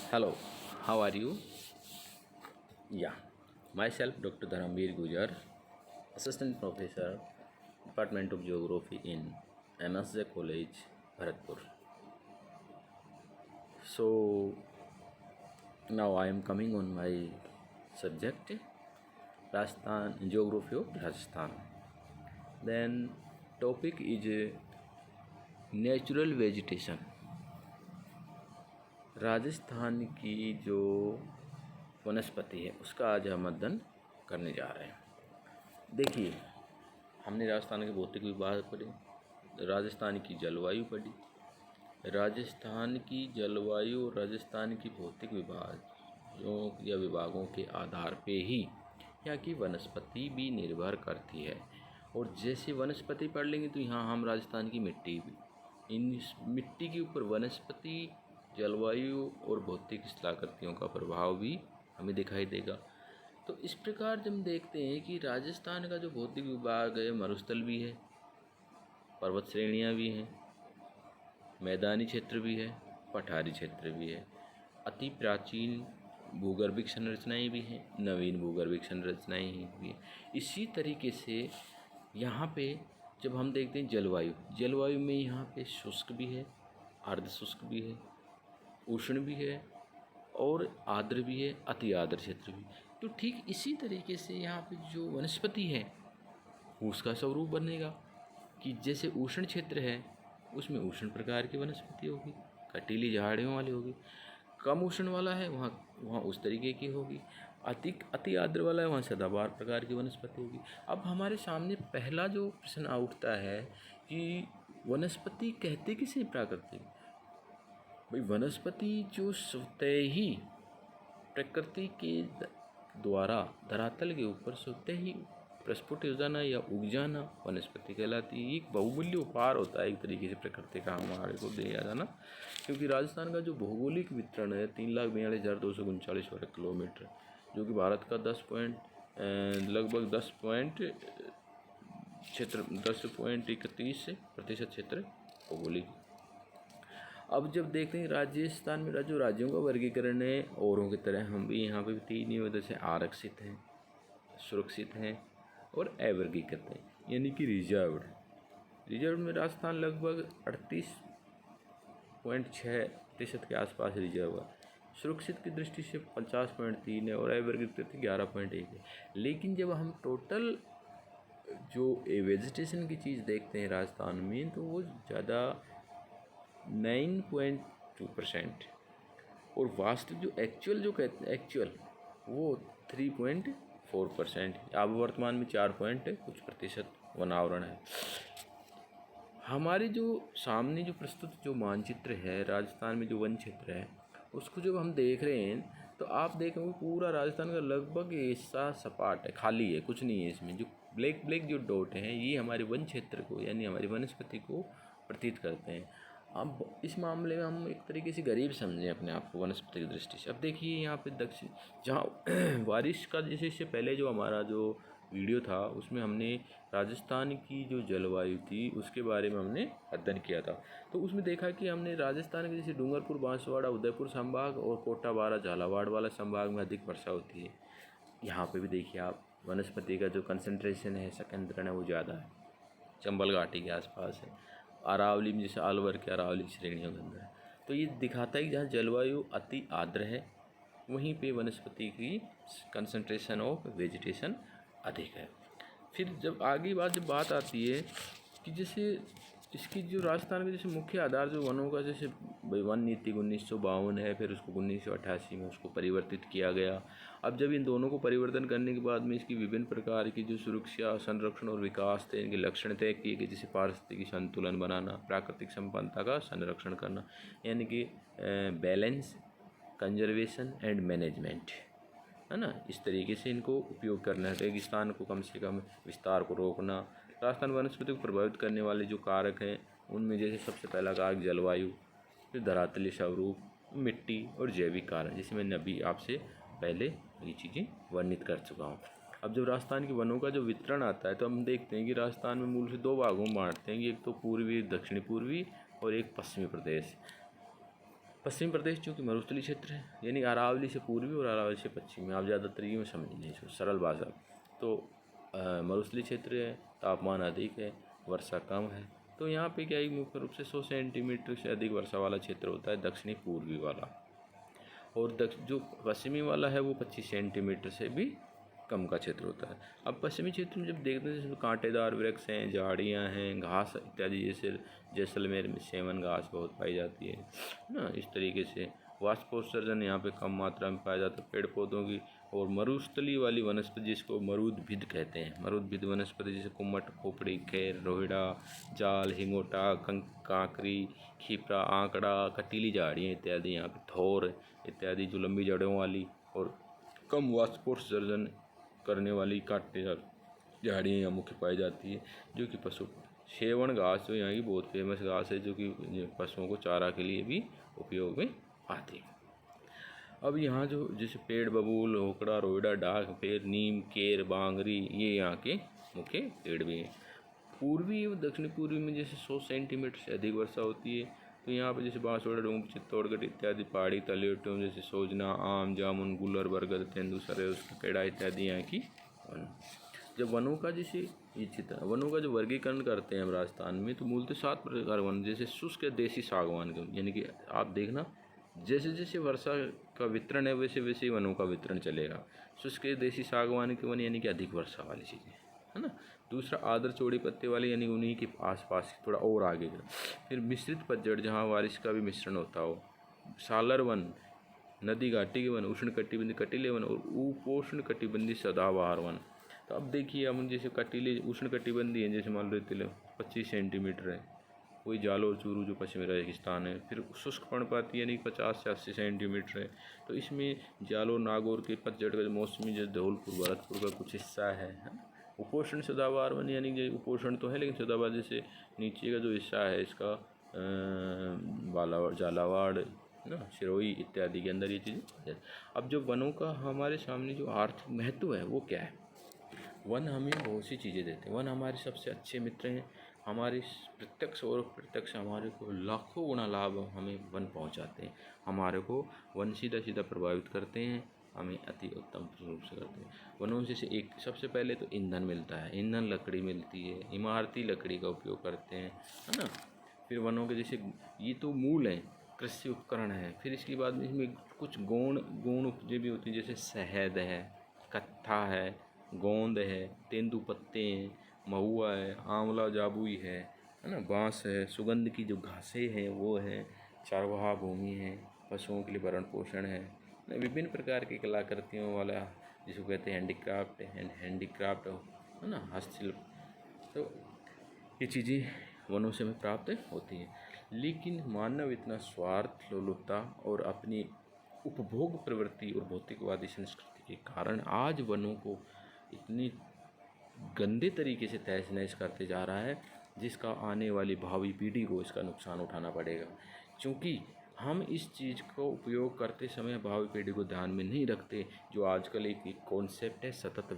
Hello, how are you? Yeah, myself Dr. Dharamveer Gujar, Assistant Professor, Department of Geography in MSJ College, Bharatpur. So now I am coming on my subject, Rajasthan, Geography of Rajasthan. Then topic is natural vegetation. Rajasthan की जो वनस्पति है उसका आज हम अध्ययन करने जा रहे हैं। देखिए, हमने राजस्थान के भौतिक विभाग पढ़े, राजस्थान की जलवायु पढ़ी, राजस्थान की जलवायु और राजस्थान की भौतिक विभागों या विभागों के आधार पे ही यहाँ की वनस्पति भी निर्भर करती है। और जैसे वनस्पति पढ़ लेंगे तो यहाँ हम राजस्थान की मिट्टी भी, इन मिट्टी के ऊपर वनस्पति, जलवायु और भौतिक स्थलाकृतियों का प्रभाव भी हमें दिखाई देगा। तो इस प्रकार जब हम देखते हैं कि राजस्थान का जो भौतिक विभाग है, मरुस्थल भी है, पर्वत श्रेणियाँ भी हैं, मैदानी क्षेत्र भी है, पठारी क्षेत्र भी है, अति प्राचीन भूगर्भिक संरचनाएँ भी हैं, नवीन भूगर्भिक संरचनाएँ भी हैं। इसी तरीके से यहाँ पे जब हम देखते हैं जलवायु में यहाँ पे शुष्क भी है, अर्ध शुष्क भी है, उष्ण भी है और आर्द्र भी है, अति आर्द्र क्षेत्र भी। तो ठीक इसी तरीके से यहाँ पे जो वनस्पति है उसका स्वरूप बनेगा कि जैसे उष्ण क्षेत्र है उसमें उष्ण प्रकार की वनस्पति होगी, कटीली झाड़ियों वाली होगी। कम उष्ण वाला है वहाँ उस तरीके की होगी। अति आर्द्र वाला है वहाँ सदाबहार प्रकार की वनस्पति होगी। अब हमारे सामने पहला जो प्रश्न उठता है कि वनस्पति कहते किसे प्राकृतिक? भाई, वनस्पति जो स्वतः ही प्रकृति के द्वारा धरातल के ऊपर स्वतः ही प्रस्फुट हो जाना या उग जाना वनस्पति कहलाती है। एक बहुमूल्य उपहार होता है एक तरीके से प्रकृति का हमारे को दिया जाना। क्योंकि राजस्थान का जो भौगोलिक वितरण है 3,42,239 वर्ग किलोमीटर, जो कि भारत का लगभग 10.31% क्षेत्र भौगोलिक। अब जब देखते हैं राजस्थान में जो राज्यों का वर्गीकरण है, औरों की तरह हम भी यहाँ पे भी 3 वजह से आरक्षित हैं, सुरक्षित हैं और अवर्गीकृत हैं, यानी कि रिजर्व में राजस्थान लगभग 38.6% के आसपास रिजर्व है। सुरक्षित की दृष्टि से 50.3 है और अवर्गीकृत 11.1 है। लेकिन जब हम टोटल जो वेजिटेशन की चीज़ देखते हैं राजस्थान में तो वो ज़्यादा 9.2% और वास्तविक जो एक्चुअल जो कहते हैं वो 3.4%। अब वर्तमान में 4% वनावरण है। हमारे जो सामने जो प्रस्तुत जो मानचित्र है राजस्थान में जो वन क्षेत्र है उसको जब हम देख रहे हैं तो आप देखेंगे पूरा राजस्थान का लगभग हिस्सा सपाट है, खाली है, कुछ नहीं है इसमें। जो ब्लैक जो डॉट हैं ये हमारे वन क्षेत्र को यानी हमारी वनस्पति को प्रतीत करते हैं। अब इस मामले में हम एक तरीके से गरीब समझें अपने आप को वनस्पति की दृष्टि से। अब देखिए यहाँ पे दक्षिण जहाँ बारिश का, जैसे इससे पहले जो हमारा जो वीडियो था उसमें हमने राजस्थान की जो जलवायु थी उसके बारे में हमने अध्ययन किया था। तो उसमें देखा कि हमने राजस्थान के जैसे डूंगरपुर, बांसवाड़ा, उदयपुर संभाग और कोटा, बारा, झालावाड़ वाला संभाग में अधिक वर्षा होती है। यहाँ पे भी देखिए आप वनस्पति का जो कंसंट्रेशन है, संकेंद्रण है वो ज़्यादा है, चंबल घाटी के आसपास है, अरावली में जैसे अलवर के अरावली श्रेणियों के अंदर है। तो ये दिखाता है कि जहाँ जलवायु अति आर्द्र है वहीं पे वनस्पति की कंसंट्रेशन ऑफ वेजिटेशन अधिक है। फिर जब आगे बात आती है कि जैसे इसकी जो राजस्थान के जैसे मुख्य आधार जो वनों का, जैसे वन नीति 1952 है, फिर उसको 1988 में उसको परिवर्तित किया गया। अब जब इन दोनों को परिवर्तन करने के बाद में इसकी विभिन्न प्रकार की जो सुरक्षा, संरक्षण और विकास थे, इनके लक्षण तय किए गए, जैसे पारिस्थितिकी संतुलन बनाना, प्राकृतिक संपन्नता का संरक्षण करना, यानी कि बैलेंस, कंजर्वेशन एंड मैनेजमेंट, है ना। इस तरीके से इनको उपयोग करना है। रेगिस्तान को कम से कम विस्तार को रोकना। राजस्थान वनस्पति को प्रभावित करने वाले जो कारक हैं उनमें जैसे सबसे पहला कारक जलवायु, फिर धरातलीय स्वरूप, मिट्टी और जैविक कारण, जिसे मैंने अभी आपसे पहले ये चीज़ें वर्णित कर चुका हूँ। अब जब राजस्थान के वनों का जो वितरण आता है तो हम देखते हैं कि राजस्थान में मूल से 2 भागों में बांटते हैं, एक तो पूर्वी, दक्षिणी पूर्वी और एक पश्चिमी प्रदेश। पश्चिमी प्रदेश चूँकि मरुस्थलीय क्षेत्र है, यानी अरावली से पूर्वी और अरावली से पश्चिमी, आप ज़्यादातर ये में समझ लीजिए इसको सरल भाषा। तो मरुस्थलीय क्षेत्र है, तापमान अधिक है, वर्षा कम है। तो यहाँ पे क्या है, मुख्य रूप से 100 सेंटीमीटर से अधिक वर्षा वाला क्षेत्र होता है दक्षिणी पूर्वी वाला, और जो पश्चिमी वाला है वो 25 सेंटीमीटर से भी कम का क्षेत्र होता है। अब पश्चिमी क्षेत्र में जब देखते हैं जिसमें कांटेदार वृक्ष हैं, झाड़ियाँ हैं, घास इत्यादि, जैसे जैसलमेर में सेमन घास बहुत पाई जाती है ना। इस तरीके से वाष्पोत्सर्जन यहाँ पे कम मात्रा में पाया जाता है पेड़ पौधों की। और मरुस्थलीय वाली वनस्पति जिसको मरुद्भिद कहते हैं, मरुद्भिद वनस्पति जैसे कुम्मट, खोपड़ी, खैर, रोहिड़ा, जाल, हिंगोटा, कांकरी, खीपरा, आंकड़ा, कटीली झाड़ियाँ इत्यादि, यहाँ पे थोर इत्यादि जो लंबी जड़ों वाली और कम वाष्पोत्सर्जन करने वाली कांटेदार झाड़ियाँ यहाँ मुख्य पाई जाती है, जो कि पशु सेवण घास जो यहाँ की बहुत फेमस घास है, जो कि पशुओं को चारा के लिए भी उपयोग में आती है। अब यहाँ जो जैसे पेड़ बबूल, होकड़ा, रोइडा, डाक, पेड़, नीम, केर, बांगरी, ये यहाँ के मुख्य पेड़ भी हैं। पूर्वी एवं दक्षिणी पूर्वी में जैसे 100 सेंटीमीटर से अधिक वर्षा होती है। तो यहाँ पर जैसे बांसवाड़ा, डूंग, चित्तौड़गढ़ इत्यादि पहाड़ी तलेटों जैसे सोजना, आम, जामुन, गुलर, बरगद, तेंदू, सरेस, पेड़ा इत्यादि यहाँ की वन। जब वनों का जैसे ये चित्र वनों का जो वर्गीकरण करते हैं हम राजस्थान में, तो मूलतः 7 प्रकार वन, जैसे शुष्क या देसी सागवान के, यानी कि आप देखना जैसे जैसे वर्षा का वितरण है वैसे वैसे ही वनों का वितरण चलेगा। शुष्क देसी सागवान के वन यानी कि अधिक वर्षा वाली चीज़ें, है ना। दूसरा आदर चौड़ी पत्ते वाले, यानी उन्हीं के आसपास थोड़ा और आगे का। फिर मिश्रित पतझड़, जहाँ बारिश का भी मिश्रण होता हो। सालर वन, नदी घाटी के वन, उष्ण कटिबंधीय कटीले वन और उपोष्ण कटिबंधीय सदाबहार वन। तो अब देखिए हम जैसे कटीले उष्ण कटिबंधीय है, जैसे मान लो 25 सेंटीमीटर है, वही जालोर चूरू जो पश्चिमी रेगिस्तान है। फिर शुष्क पर्णपाती यानी 50 से 80 सेंटीमीटर है, तो इसमें जालोर नागौर के पतझड़ का मौसमी जो धौलपुर भरतपुर का कुछ हिस्सा है। उपोष्ण सदाबहार वन, यानी कि उपोष्ण तो है लेकिन सदाबहार जैसे नीचे का जो हिस्सा है इसका बालावाड़, झालावाड़ ना, सिरोही इत्यादि के अंदर ये चीज़ें। अब जो वनों का हमारे सामने जो आर्थिक महत्व है वो क्या है। वन हमें बहुत सी चीज़ें देते हैं। वन हमारे सबसे अच्छे मित्र हैं। हमारे प्रत्यक्ष और प्रत्यक्ष हमारे को लाखों गुना लाभ हमें वन पहुंचाते हैं। हमारे को वन सीधा सीधा प्रभावित करते हैं, हमें अति उत्तम रूप से करते हैं। वनों से एक सबसे पहले तो ईंधन मिलता है, ईंधन लकड़ी मिलती है, इमारती लकड़ी का उपयोग करते हैं, है ना। फिर वनों के जैसे ये तो मूल हैं, कृषि उपकरण है। फिर इसके बाद इसमें कुछ गौण उपजें भी होती हैं, जैसे शहद है, कत्था है, गोंद है, तेंदुपत्ते हैं, महुआ है, आंवला जाबुई है ना, बांस है, सुगंध की जो घासें हैं वो है, चारवाहा भूमि है, पशुओं के लिए भरण पोषण है, विभिन्न प्रकार की कलाकृतियों वाला जिसको कहते हैं हैंडीक्राफ्ट है ना, हस्तशिल्प। तो ये चीज़ें वनों से हमें प्राप्त होती हैं। लेकिन मानव इतना स्वार्थ लोलुपता और अपनी उपभोग प्रवृत्ति और भौतिकवादी संस्कृति के कारण आज वनों को इतनी गंदे तरीके से तहस नहस करते जा रहा है, जिसका आने वाली भावी पीढ़ी को इसका नुकसान उठाना पड़ेगा। क्योंकि हम इस चीज़ को उपयोग करते समय भावी पीढ़ी को ध्यान में नहीं रखते। जो आजकल एक कॉन्सेप्ट है सतत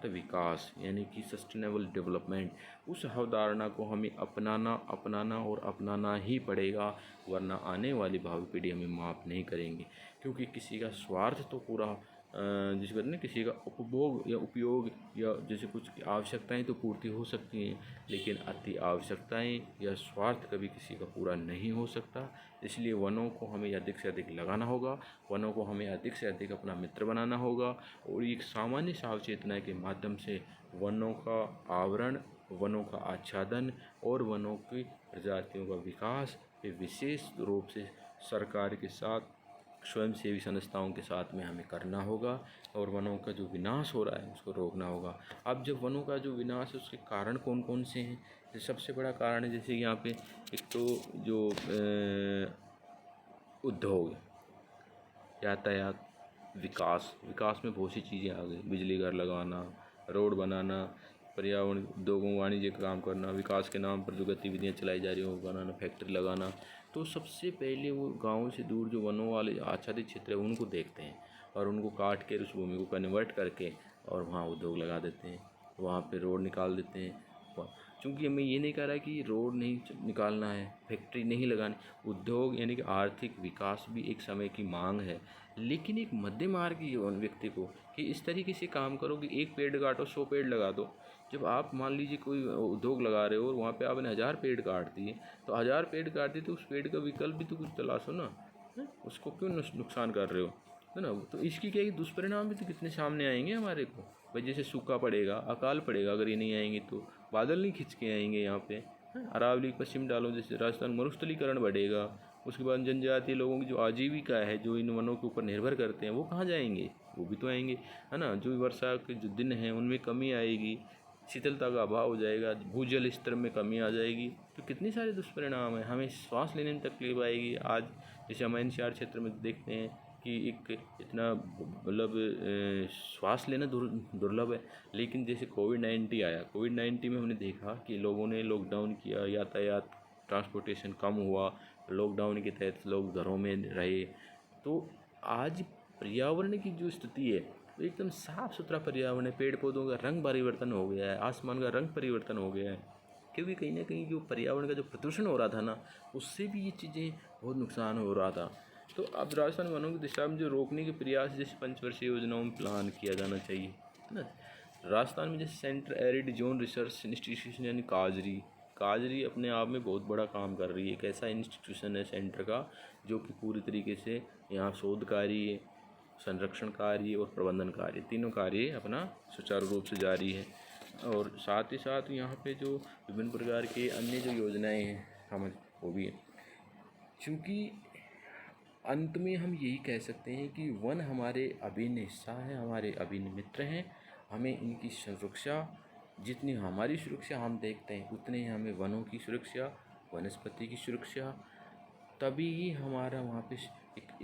विकास यानी कि सस्टेनेबल डेवलपमेंट, उस अवधारणा को हमें अपनाना ही पड़ेगा, वरना आने वाली भावी पीढ़ी हमें माफ़ नहीं करेंगे। क्योंकि किसी का स्वार्थ तो पूरा जिसे कहते हैं ना, किसी का उपभोग या उपयोग या जैसे कुछ आवश्यकताएं तो पूर्ति हो सकती हैं, लेकिन अति आवश्यकताएं या स्वार्थ कभी किसी का पूरा नहीं हो सकता। इसलिए वनों को हमें अधिक से अधिक लगाना होगा, वनों को हमें अधिक से अधिक अपना मित्र बनाना होगा, और एक सामान्य सावचेतना के माध्यम से वनों का आवरण, वनों का आच्छादन और वनों की प्रजातियों का विकास पे विशेष रूप से सरकार के साथ, स्वयंसेवी संस्थाओं के साथ में हमें करना होगा, और वनों का जो विनाश हो रहा है उसको रोकना होगा। अब जब वनों का जो विनाश है उसके कारण कौन कौन से हैं, जैसे सबसे बड़ा कारण है जैसे यहाँ पे एक तो जो उद्योग, यातायात, विकास में बहुत सी चीज़ें आ गई, बिजली घर लगाना, रोड बनाना, पर्यावरण, उद्योगों, वाणिज्य का काम करना, विकास के नाम पर जो गतिविधियाँ चलाई जा रही हो बनाना, फैक्ट्री लगाना। तो सबसे पहले वो गाँव से दूर जो वनों वाले आच्छादित क्षेत्र है उनको देखते हैं, और उनको काट के उस भूमि को कन्वर्ट करके और वहाँ उद्योग लगा देते हैं, वहाँ पे रोड निकाल देते हैं, चूँकि हमें ये नहीं कह रहा है कि रोड नहीं निकालना है, फैक्ट्री नहीं लगानी, उद्योग यानी कि आर्थिक विकास भी एक समय की मांग है, लेकिन एक मध्य मार्ग की व्यक्ति को कि इस तरीके से काम करो कि एक पेड़ काटो 100 पेड़ लगा दो। जब आप मान लीजिए कोई उद्योग लगा रहे हो और वहाँ पे आपने 1000 पेड़ काट दिए, तो 1000 पेड़ काट दिए तो उस पेड़ का विकल्प भी तो कुछ तलाशो ना, है? उसको क्यों नुकसान कर रहे हो, है ना? तो इसकी क्या है, दुष्परिणाम भी तो कितने सामने आएंगे हमारे को। भाई जैसे सूखा पड़ेगा, अकाल पड़ेगा, अगर ये नहीं आएंगे तो बादल नहीं खिंच के आएंगे यहाँ पे, है? अरावली पश्चिम डालो, जैसे राजस्थान मरुस्थलीकरण बढ़ेगा, उसके बाद जनजातीय लोगों की जो आजीविका है, जो इन वनों के ऊपर निर्भर करते हैं, वो कहाँ जाएंगे, वो भी तो आएंगे, है ना? जो वर्षा के जो दिन हैं उनमें कमी आएगी, शीतलता का अभाव हो जाएगा, भूजल स्तर में कमी आ जाएगी, तो कितने सारे दुष्परिणाम हैं। हमें श्वास लेने में तकलीफ आएगी। आज जैसे हम एनसीआर क्षेत्र में देखते हैं कि एक इतना मतलब श्वास लेना दुर्लभ है, लेकिन जैसे कोविड-19 आया, कोविड-19 में हमने देखा कि लोगों ने लॉकडाउन किया, यातायात ट्रांसपोर्टेशन कम हुआ, लॉकडाउन के तहत लोग घरों में रहे, तो आज पर्यावरण की जो स्थिति है वो एकदम साफ़ सुथरा पर्यावरण है, पेड़ पौधों का रंग परिवर्तन हो गया है, आसमान का रंग परिवर्तन हो गया है, क्योंकि कहीं ना कहीं जो पर्यावरण का जो प्रदूषण हो रहा था ना, उससे भी ये चीज़ें बहुत नुकसान हो रहा था। तो अब राजस्थान वनों की दिशा में जो रोकने के प्रयास जैसे पंचवर्षीय योजनाओं में प्लान किया जाना चाहिए, है ना? राजस्थान में जैसे centre arid zone research institution यानी काजरी अपने आप में बहुत बड़ा काम कर रही है। एक ऐसा इंस्टीट्यूशन है सेंटर का जो कि पूरी तरीके से यहाँ शोध कार्य, संरक्षण कार्य और प्रबंधन कार्य, तीनों कार्य अपना सुचारू रूप से जारी है। और साथ ही साथ यहाँ पे जो विभिन्न प्रकार के अन्य जो योजनाएं हैं हम वो भी है। क्योंकि अंत में हम यही कह सकते हैं कि वन हमारे अभिन्न हिस्सा है, हमारे अभिन्न मित्र हैं। हमें इनकी सुरक्षा, जितनी हमारी सुरक्षा हम देखते हैं उतने ही हमें वनों की सुरक्षा, वनस्पति की सुरक्षा, तभी ही हमारा वहाँ पे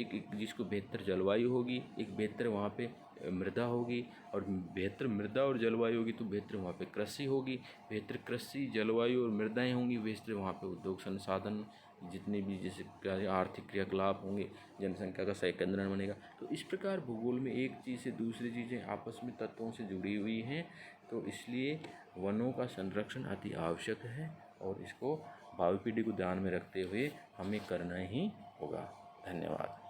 एक जिसको बेहतर जलवायु होगी, एक बेहतर वहाँ पे मृदा होगी, और बेहतर मृदा और जलवायु होगी तो बेहतर वहाँ पे कृषि होगी, बेहतर कृषि जलवायु और मृदाएँ होंगी, बेहतर वहाँ पे उद्योग संसाधन, जितने भी जैसे आर्थिक क्रियाकलाप होंगे, जनसंख्या का संकेंद्रण बनेगा। तो इस प्रकार भूगोल में एक चीज़ से दूसरी चीज़ें आपस में तत्वों से जुड़ी हुई हैं, तो इसलिए वनों का संरक्षण अति आवश्यक है और इसको भावी पीढ़ी को ध्यान में रखते हुए हमें करना ही होगा। धन्यवाद।